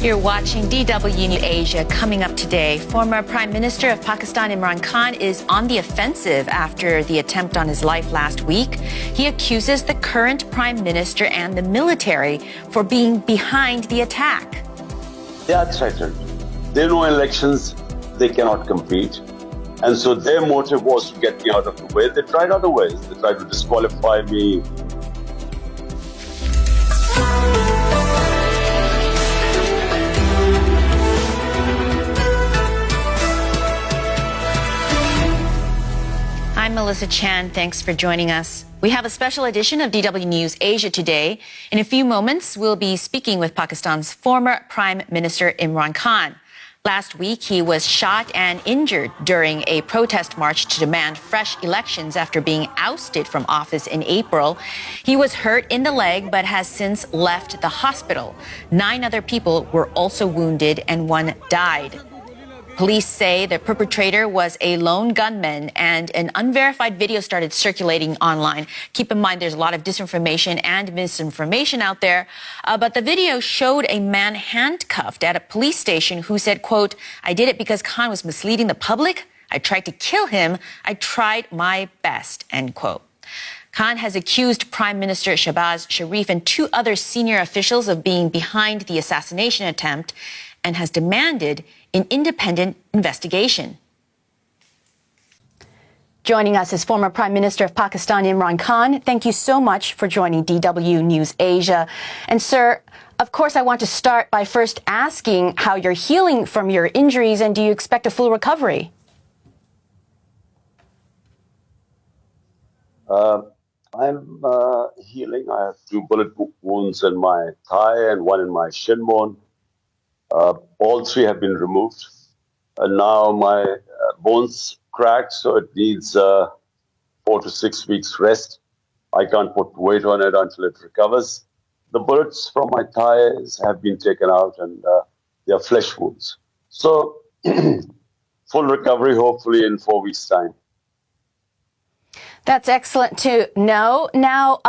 You're watching DW News Asia. Coming up today, former Prime Minister of Pakistan Imran Khan is on the offensive after the attempt on his life last week. He accuses the current Prime Minister and the military for being behind the attack. They are threatened. They know elections, they cannot compete. And so their motive was to get me out of the way. They tried other ways. They tried to disqualify me. I'm Melissa Chan. Thanks for joining us. We have a special edition of DW News Asia today. In a few moments, we'll be speaking with Pakistan's former Prime Minister Imran Khan. Last week, he was shot and injured during a protest march to demand fresh elections after being ousted from office in April. He was hurt in the leg but has since left the hospital. 9 other people were also wounded and 1 died. Police say the perpetrator was a lone gunman, and an unverified video started circulating online. Keep in mind, there's a lot of disinformation and misinformation out there. But the video showed a man handcuffed at a police station who said, quote, "I did it because Khan was misleading the public. I tried to kill him. I tried my best," end quote. Khan has accused Prime Minister Shehbaz Sharif and 2 other senior officials of being behind the assassination attempt and has demanded an independent investigation. Joining us is former Prime Minister of Pakistan, Imran Khan. Thank you so much for joining DW News Asia. And sir, of course, I want to start by first asking how you're healing from your injuries, and do you expect a full recovery? I'm healing. I have 2 bullet wounds in my thigh and 1 in my shin bone. All 3 have been removed. And now my bones cracked, so it needs 4 to 6 weeks rest. I can't put weight on it until it recovers. The bullets from my thighs have been taken out, and they are flesh wounds. So full recovery, hopefully in 4 weeks' time. That's excellent to know. Now,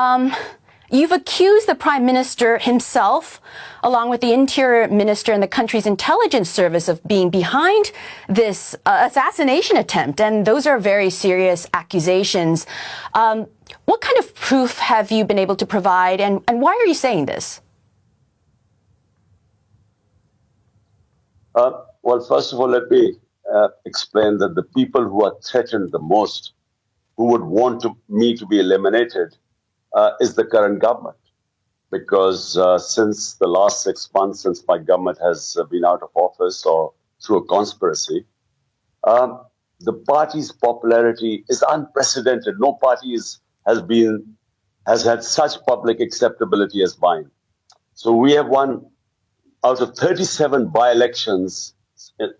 you've accused the Prime Minister himself, along with the Interior Minister and the country's intelligence service, of being behind this assassination attempt, and those are very serious accusations. What kind of proof have you been able to provide, and why are you saying this? Well, first of all, let me explain that the people who are threatened the most, who would want me to be eliminated, is the current government. Because since the last 6 months, since my government has been out of office or through a conspiracy, the party's popularity is unprecedented. No party has had such public acceptability as mine. So we have won out of 37 by-elections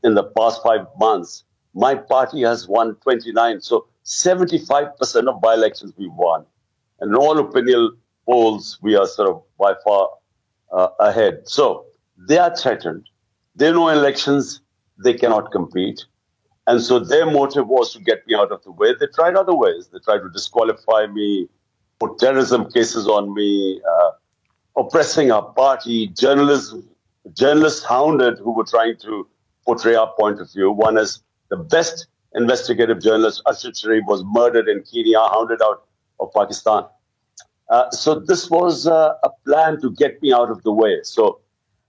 in the past 5 months. My party has won 29. So 75% of by-elections we've won. And in all opinion polls, we are sort of by far ahead. So they are threatened. They know elections, they cannot compete. And so their motive was to get me out of the way. They tried other ways. They tried to disqualify me, put terrorism cases on me, oppressing our party, journalists hounded who were trying to portray our point of view. One is the best investigative journalist, Asad Sharif, was murdered in Kenya, hounded out of Pakistan. So this was a plan to get me out of the way. So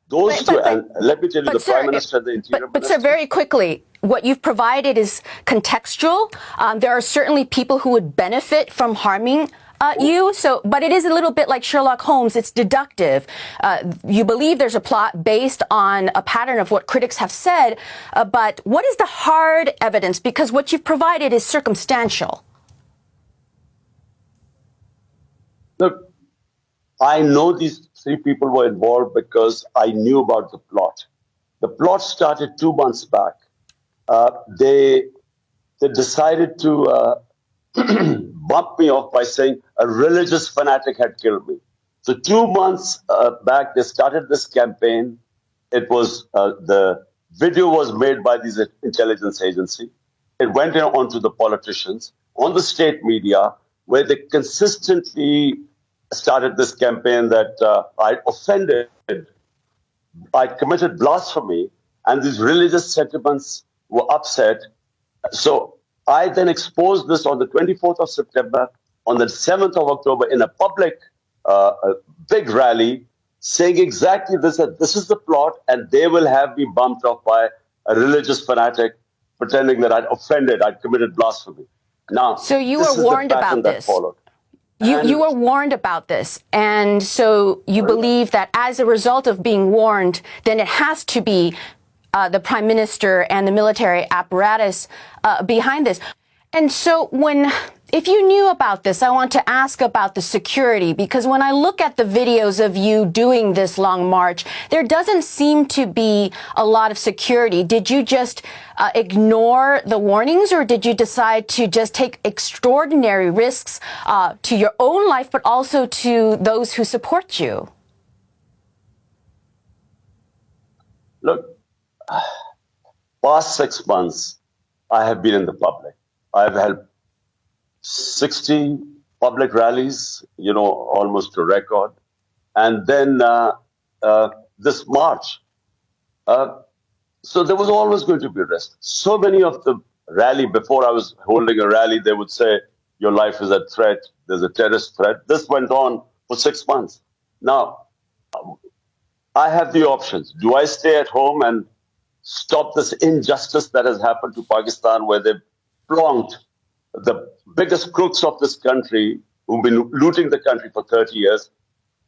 those two, and let me tell you, the Prime Minister and the Interior Minister. But sir, very quickly, what you've provided is contextual. There are certainly people who would benefit from harming you. So, but it is a little bit like Sherlock Holmes. It's deductive. You believe there's a plot based on a pattern of what critics have said. But what is the hard evidence? Because what you've provided is circumstantial. Look, I know these 3 people were involved because I knew about the plot. The plot started 2 months back. They decided to bump me off by saying a religious fanatic had killed me. So 2 months back, they started this campaign. It was the video was made by this intelligence agency. It went on to the politicians, on the state media, where they consistently started this campaign that I offended I committed blasphemy, and these religious sentiments were upset. So I then exposed this on the 24th of September, on the 7th of October, in a public, a big rally, saying exactly this, that this is the plot, and they will have me bumped off by a religious fanatic, pretending that I'd offended, I'd committed blasphemy. Now, so you were warned about this. You were warned about this, and so you believe that as a result of being warned, then it has to be the Prime Minister and the military apparatus behind this. And so if you knew about this, I want to ask about the security, because when I look at the videos of you doing this long march, there doesn't seem to be a lot of security. Did you just ignore the warnings, or did you decide to just take extraordinary risks to your own life, but also to those who support you? Look, past 6 months, I have been in the public. I've held 60 public rallies, almost a record. And then this March. So there was always going to be risk. So many of the rally, before I was holding a rally, they would say, your life is at threat, there's a terrorist threat. This went on for 6 months. Now, I have the options. Do I stay at home and stop this injustice that has happened to Pakistan, where they've plonked the biggest crooks of this country, who've been looting the country for 30 years,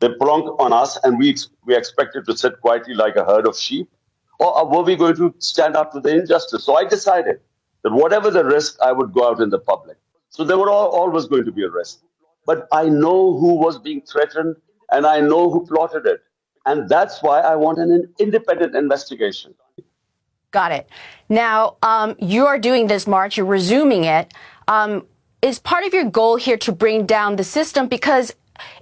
they plonk on us, and we expected to sit quietly like a herd of sheep? Or were we going to stand up to the injustice? So I decided that whatever the risk, I would go out in the public. So there were always going to be a risk. But I know who was being threatened, and I know who plotted it. And that's why I want an independent investigation. Got it. Now, you're doing this march, you're resuming it. Is part of your goal here to bring down the system? Because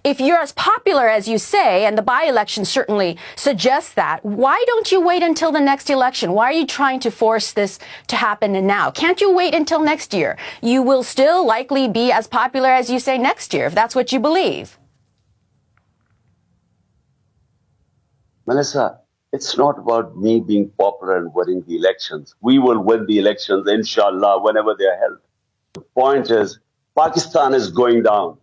if you're as popular as you say, and the by-election certainly suggests that, why don't you wait until the next election? Why are you trying to force this to happen now? Can't you wait until next year? You will still likely be as popular as you say next year, if that's what you believe. Melissa, it's not about me being popular and winning the elections. We will win the elections, inshallah, whenever they are held. The point is, Pakistan is going down.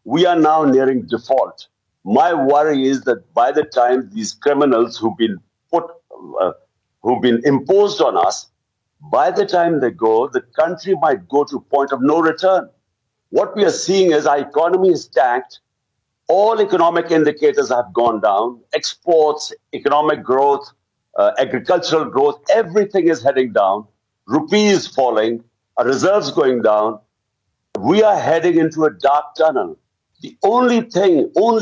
We are now nearing default. My worry is that by the time these criminals who've been imposed on us, by the time they go, the country might go to a point of no return. What we are seeing is our economy is tanked. All economic indicators have gone down. Exports, economic growth, agricultural growth, everything is heading down. Rupee is falling, our reserves going down. We are heading into a dark tunnel. The only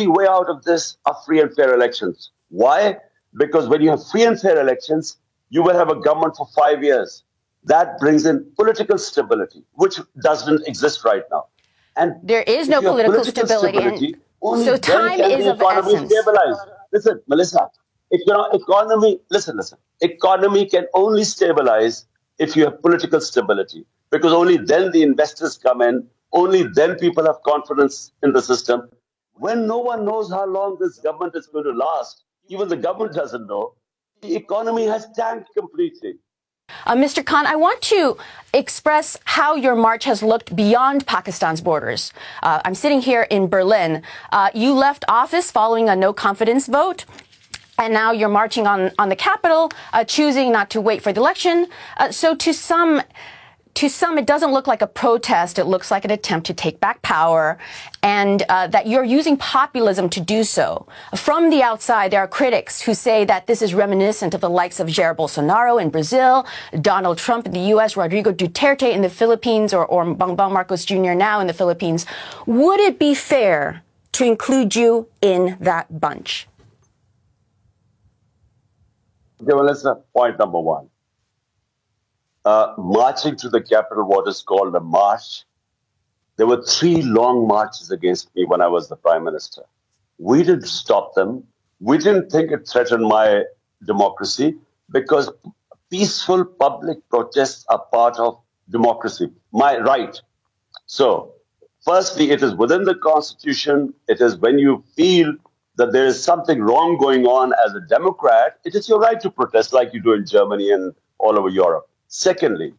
way out of this are free and fair elections. Why? Because when you have free and fair elections, you will have a government for 5 years. That brings in political stability, which doesn't exist right now. And there is no political stability. So time is of essence. Listen, Melissa, economy can only stabilize if you have political stability, because only then the investors come in, only then people have confidence in the system. When no one knows how long this government is going to last, even the government doesn't know, the economy has tanked completely. Mr. Khan, I want to express how your march has looked beyond Pakistan's borders. I'm sitting here in Berlin. You left office following a no-confidence vote, and now you're marching on the Capitol, choosing not to wait for the election. So to some, it doesn't look like a protest. It looks like an attempt to take back power, and that you're using populism to do so. From the outside, there are critics who say that this is reminiscent of the likes of Jair Bolsonaro in Brazil, Donald Trump in the U.S., Rodrigo Duterte in the Philippines, or Bongbong Marcos Jr. now in the Philippines. Would it be fair to include you in that bunch? Okay, well, that's point number one. Marching to the Capitol, what is called a march. There were 3 long marches against me when I was the Prime Minister. We didn't stop them. We didn't think it threatened my democracy, because peaceful public protests are part of democracy, my right. So, firstly, it is within the Constitution. It is when you feel that there is something wrong going on as a Democrat, it is your right to protest like you do in Germany and all over Europe. Secondly,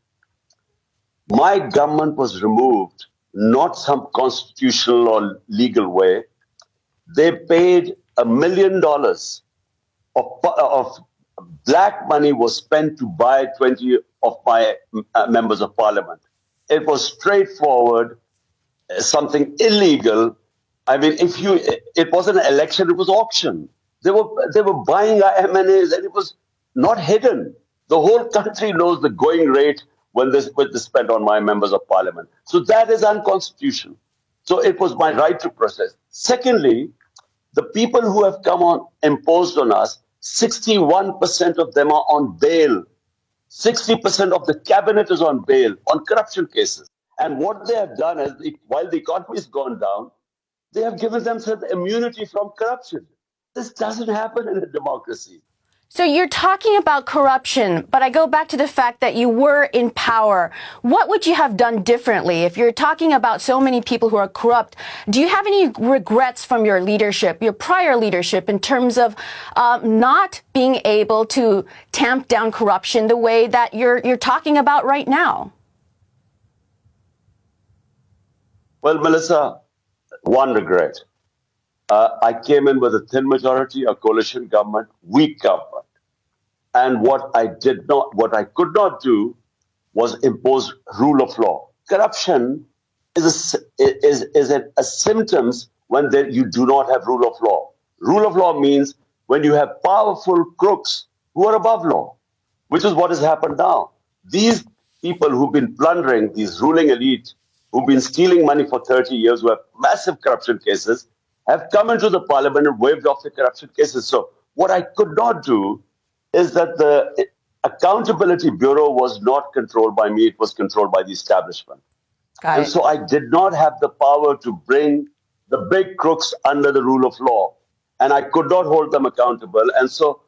my government was removed, not some constitutional or legal way. They paid $1 million of black money was spent to buy 20 of my members of parliament. It was straightforward, something illegal. I mean, it wasn't an election, it was auction. They were buying our MNAs, and it was not hidden. The whole country knows the going rate when this spent on my members of parliament. So that is unconstitutional. So it was my right to protest. Secondly, the people who have come on imposed on us, 61% of them are on bail. 60% of the cabinet is on bail on corruption cases. And what they have done is, while the economy has gone down, they have given themselves immunity from corruption. This doesn't happen in a democracy. So you're talking about corruption, but I go back to the fact that you were in power. What would you have done differently? If you're talking about so many people who are corrupt, do you have any regrets from your leadership, your prior leadership, in terms of not being able to tamp down corruption the way that you're talking about right now? Well, Melissa, one regret. I came in with a thin majority, a coalition government, weak government. And what I could not do was impose rule of law. Corruption is a symptoms when you do not have rule of law. Rule of law means when you have powerful crooks who are above law, which is what has happened now. These people who've been plundering, these ruling elite, who've been stealing money for 30 years, who have massive corruption cases, have come into the parliament and waived off the corruption cases. So what I could not do is that the Accountability Bureau was not controlled by me, it was controlled by the establishment. And so I did not have the power to bring the big crooks under the rule of law. And I could not hold them accountable. And so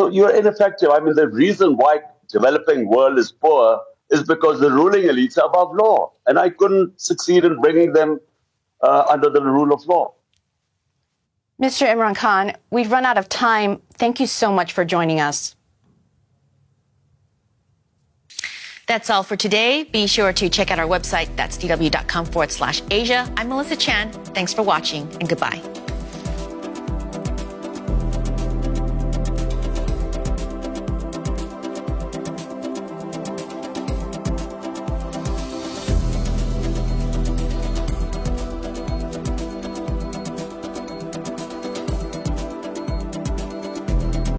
you're ineffective. I mean, the reason why developing world is poor is because the ruling elites are above law. And I couldn't succeed in bringing them under the rule of law. Mr. Imran Khan, we've run out of time. Thank you so much for joining us. That's all for today. Be sure to check out our website. That's dw.com/Asia. I'm Melissa Chan. Thanks for watching and goodbye.